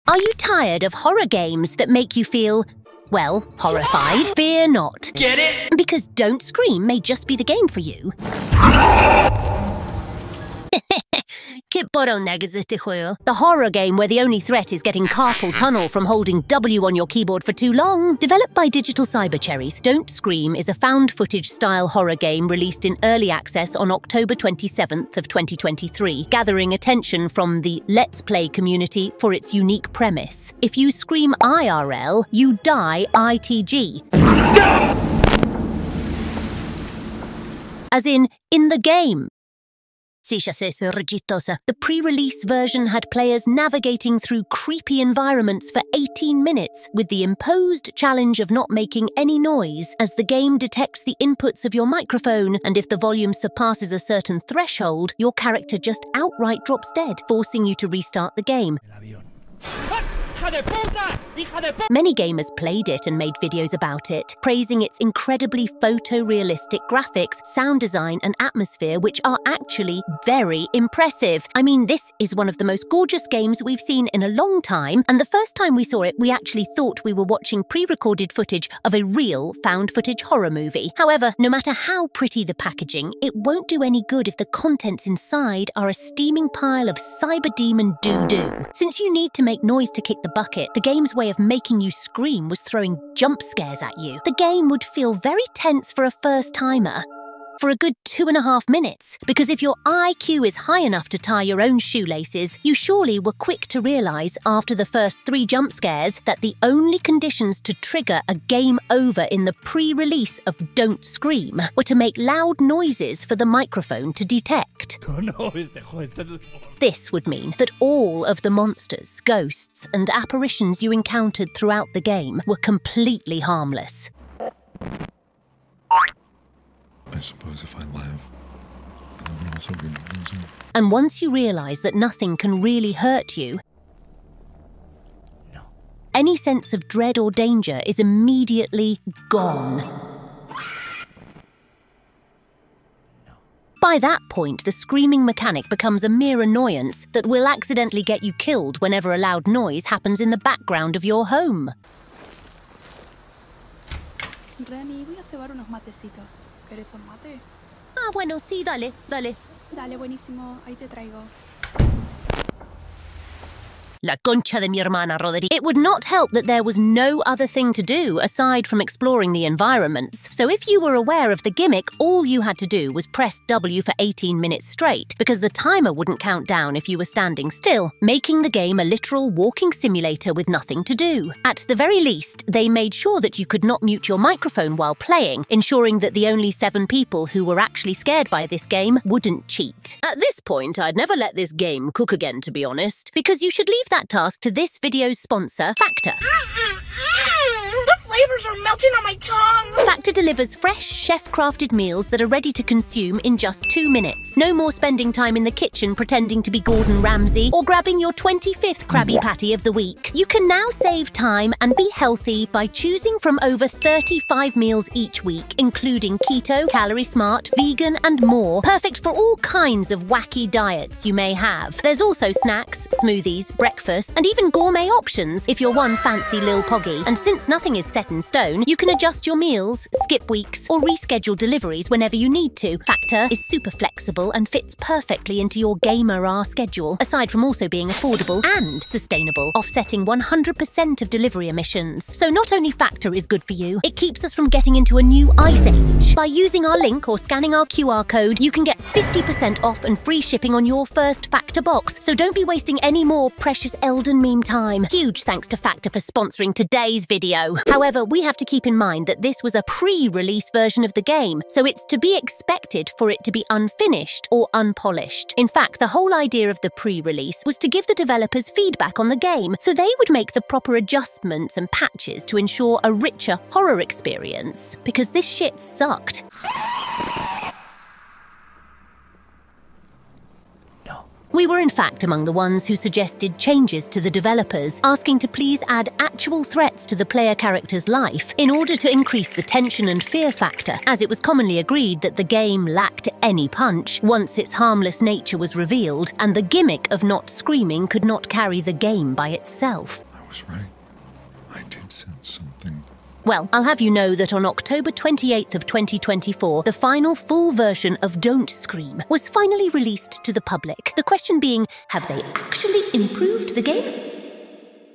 Are you tired of horror games that make you feel, well, horrified? Fear not. Get it? Because Don't Scream may just be the game for you. The horror game where the only threat is getting carpal tunnel from holding W on your keyboard for too long. Developed by Digital Cyber Cherries, Don't Scream is a found footage style horror game released in early access on October 27th of 2023, gathering attention from the Let's Play community for its unique premise. If you scream IRL, you die ITG. As in the game. The pre-release version had players navigating through creepy environments for 18 minutes with the imposed challenge of not making any noise as the game detects the inputs of your microphone, and if the volume surpasses a certain threshold, your character just outright drops dead, forcing you to restart the game. Many gamers played it and made videos about it, praising its incredibly photorealistic graphics, sound design and atmosphere, which are actually very impressive. I mean, this is one of the most gorgeous games we've seen in a long time, and the first time we saw it, we actually thought we were watching pre-recorded footage of a real found footage horror movie. However, no matter how pretty the packaging, it won't do any good if the contents inside are a steaming pile of cyber demon doo-doo. Since you need to make noise to kick the bucket, the game's way of making you scream was throwing jump scares at you. The game would feel very tense for a first-timer for a good 2.5 minutes, because if your IQ is high enough to tie your own shoelaces, you surely were quick to realise after the first 3 jump scares that the only conditions to trigger a game over in the pre-release of Don't Scream were to make loud noises for the microphone to detect. This would mean that all of the monsters, ghosts, and apparitions you encountered throughout the game were completely harmless. I suppose if I laugh, no one else will be losing. And once you realise that nothing can really hurt you, any sense of dread or danger is immediately gone. By that point, the screaming mechanic becomes a mere annoyance that will accidentally get you killed whenever a loud noise happens in the background of your home. Remy, voy a cebar unos matecitos. ¿Quieres un mate? Ah, bueno, sí, dale. Dale, buenísimo. Ahí te traigo. La concha de mi hermana, Roderick. It would not help that there was no other thing to do aside from exploring the environments. So if you were aware of the gimmick, all you had to do was press W for 18 minutes straight, because the timer wouldn't count down if you were standing still, making the game a literal walking simulator with nothing to do. At the very least, they made sure that you could not mute your microphone while playing, ensuring that the only 7 people who were actually scared by this game wouldn't cheat. At this point, I'd never let this game cook again, to be honest, because you should leave that task to this video's sponsor, Factor. The flavors are melting on my tongue! Factor delivers fresh, chef-crafted meals that are ready to consume in just 2 minutes. No more spending time in the kitchen pretending to be Gordon Ramsay or grabbing your 25th Krabby Patty of the week. You can now save time and be healthy by choosing from over 35 meals each week, including keto, calorie smart, vegan, and more. Perfect for all kinds of wacky diets you may have. There's also snacks, smoothies, breakfast, and even gourmet options if you're one fancy Lil Poggy. And since nothing is set in stone, you can adjust your meals, skip weeks, or reschedule deliveries whenever you need to. Factor is super flexible and fits perfectly into your gamer schedule, aside from also being affordable and sustainable, offsetting 100% of delivery emissions. So not only Factor is good for you, it keeps us from getting into a new ice age. By using our link or scanning our QR code, you can get 50% off and free shipping on your first Factor box. So don't be wasting any more precious Elden meme time. Huge thanks to Factor for sponsoring today's video. However, we have to keep in mind that this was a pre-release version of the game, so it's to be expected for it to be unfinished or unpolished. In fact, the whole idea of the pre-release was to give the developers feedback on the game, so they would make the proper adjustments and patches to ensure a richer horror experience. Because this shit sucked. No. We were in fact among the ones who suggested changes to the developers, asking to please add actual threats to the player character's life in order to increase the tension and fear factor, as it was commonly agreed that the game lacked any punch once its harmless nature was revealed, and the gimmick of not screaming could not carry the game by itself. I was right. I did sense something. Well, I'll have you know that on October 28th of 2024, the final full version of Don't Scream was finally released to the public. The question being, have they actually improved the game?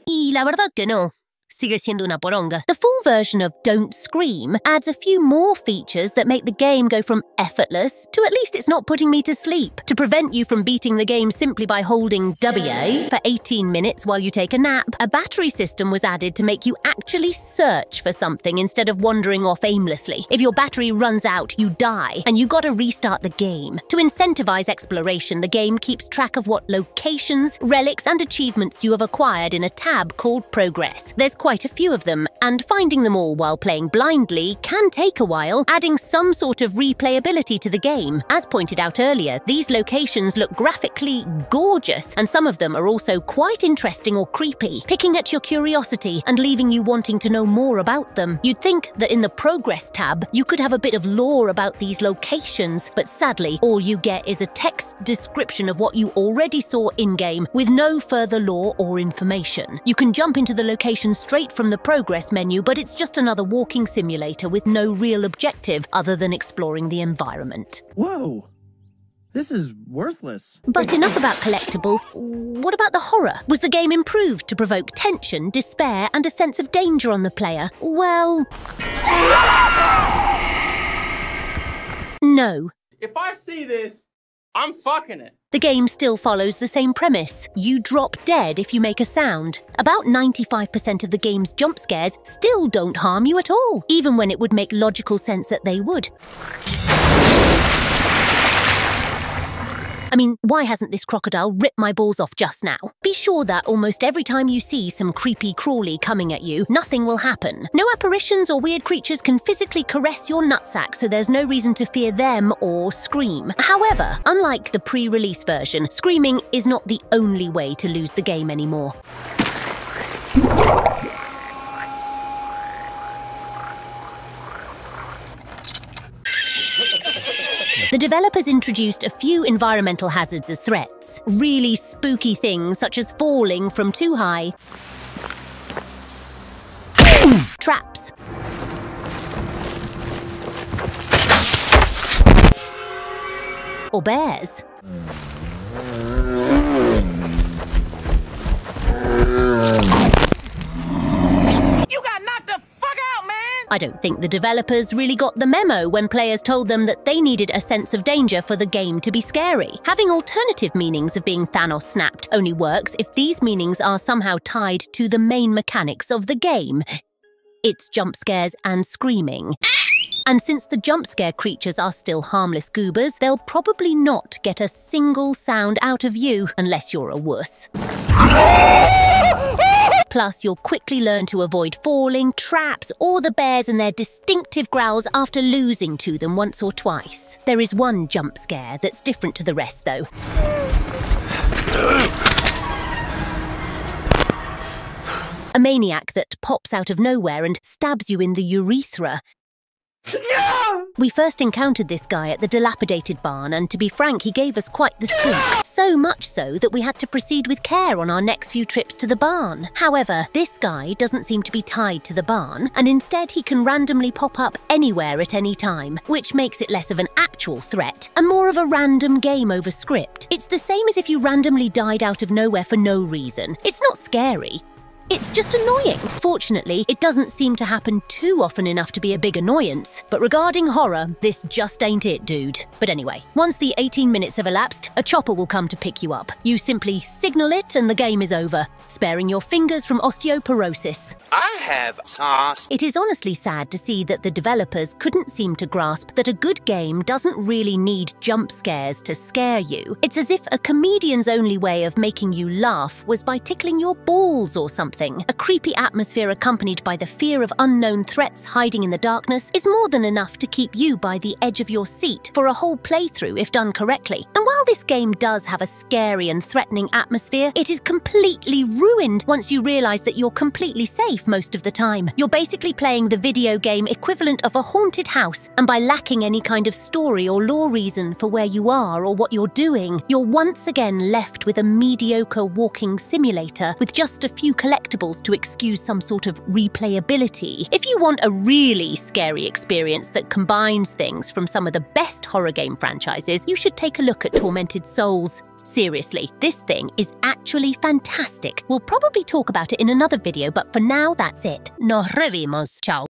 Y la verdad que no. Sigue siendo una poronga. The full version of Don't Scream adds a few more features that make the game go from effortless to at least it's not putting me to sleep, to prevent you from beating the game simply by holding WA for 18 minutes while you take a nap. A battery system was added to make you actually search for something instead of wandering off aimlessly. If your battery runs out, you die, and you gotta restart the game. To incentivize exploration, the game keeps track of what locations, relics, and achievements you have acquired in a tab called Progress. There's quite a few of them, and finding them all while playing blindly can take a while, adding some sort of replayability to the game. As pointed out earlier, these locations look graphically gorgeous, and some of them are also quite interesting or creepy, picking at your curiosity and leaving you wanting to know more about them. You'd think that in the Progress tab, you could have a bit of lore about these locations, but sadly, all you get is a text description of what you already saw in-game, with no further lore or information. You can jump into the location straight from the Progress menu, but it's just another walking simulator with no real objective other than exploring the environment. Whoa! This is worthless. But enough about collectibles. What about the horror? Was the game improved to provoke tension, despair, and a sense of danger on the player? Well... no. If I see this, I'm fucking it. The game still follows the same premise. You drop dead if you make a sound. About 95% of the game's jump scares still don't harm you at all, even when it would make logical sense that they would. I mean, why hasn't this crocodile ripped my balls off just now? Be sure that almost every time you see some creepy crawly coming at you, nothing will happen. No apparitions or weird creatures can physically caress your nutsack, so there's no reason to fear them or scream. However, unlike the pre-release version, screaming is not the only way to lose the game anymore. The developers introduced a few environmental hazards as threats. Really spooky things such as falling from too high, traps, or bears. I don't think the developers really got the memo when players told them that they needed a sense of danger for the game to be scary. Having alternative meanings of being Thanos snapped only works if these meanings are somehow tied to the main mechanics of the game. It's jump scares and screaming. And since the jump scare creatures are still harmless goobers, they'll probably not get a single sound out of you unless you're a wuss. Plus, you'll quickly learn to avoid falling, traps, or the bears and their distinctive growls after losing to them once or twice. There is one jump scare that's different to the rest, though. A maniac that pops out of nowhere and stabs you in the urethra. We first encountered this guy at the dilapidated barn, and to be frank, he gave us quite the spook. So much so that we had to proceed with care on our next few trips to the barn. However, this guy doesn't seem to be tied to the barn, and instead he can randomly pop up anywhere at any time, which makes it less of an actual threat and more of a random game over script. It's the same as if you randomly died out of nowhere for no reason. It's not scary. It's just annoying. Fortunately, it doesn't seem to happen too often enough to be a big annoyance. But regarding horror, this just ain't it, dude. But anyway, once the 18 minutes have elapsed, a chopper will come to pick you up. You simply signal it and the game is over, sparing your fingers from osteoporosis. I have sauce. It is honestly sad to see that the developers couldn't seem to grasp that a good game doesn't really need jump scares to scare you. It's as if a comedian's only way of making you laugh was by tickling your balls or something. A creepy atmosphere accompanied by the fear of unknown threats hiding in the darkness is more than enough to keep you by the edge of your seat for a whole playthrough if done correctly. And while this game does have a scary and threatening atmosphere, it is completely ruined once you realize that you're completely safe most of the time. You're basically playing the video game equivalent of a haunted house, and by lacking any kind of story or lore reason for where you are or what you're doing, you're once again left with a mediocre walking simulator with just a few collectibles to excuse some sort of replayability. If you want a really scary experience that combines things from some of the best horror game franchises, you should take a look at Tormented Souls. Seriously, this thing is actually fantastic. We'll probably talk about it in another video, but for now, that's it. Nos revimos. Ciao.